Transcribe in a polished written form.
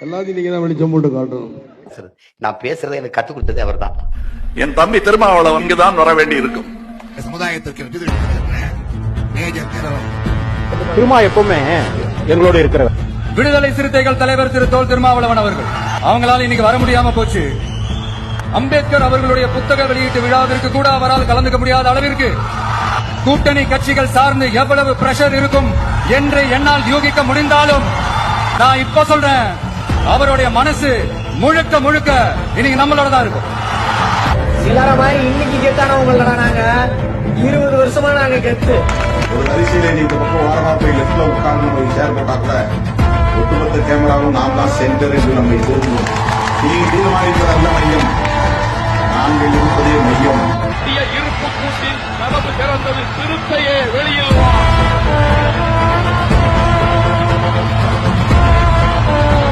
எல்லாத்தையும் நீங்க தான் வெளிச்சம் போட்டு காட்டணும். நான் பேசுறதை எனக்கு கற்றுக் கொடுத்தது அவர் தான். என் தம்பி திருமாவளவன் இங்குதான் வர வேண்டி இருக்கும். சமுதாயத்திற்கு திருமா எப்பவுமே எங்களோட இருக்கிறவர். விடுதலை சிறுத்தைகள் தலைவர் திரு தோல் திருமாவளவன் அவர்கள் அவங்களால இன்னைக்கு வர முடியாம போச்சு. அம்பேத்கர் அவர்களுடைய புத்தக வெளியீட்டு விழாவிற்கு கூட அவரால் கலந்துக்க முடியாத அளவிற்கு கூட்டணி கட்சிகள் சார்ந்து எவ்வளவு பிரஷர் இருக்கும் என்று என்னால் யூகிக்க முடிந்தாலும் நான் இப்ப சொல்றேன், அவருடைய மனசு முழுக்க முழுக்க இன்னைக்கு நம்மளோட தான் இருக்கும். சிலர மாதிரி இன்னைக்கு கெத்தானவங்களா நாங்க 20 வருஷமா நாங்க கெத்து. ஒரு வரிசையில நீ இந்த பக்கம் ஓரமா போய் லெப்ட்ல உட்கார்ந்து ஒரு சேர் போட்டா கூட ஒட்டுமொத்த கேமராவும் நாம் தான் சென்டர் என்று நம்மை தோன்றும். நீங்க தீர்மானிப்பதல்ல மையம், நாங்கள் இருப்பதே மையம். இருப்பு கூட்டில் நமது பிறந்தது சிறுத்தையே வெளியில்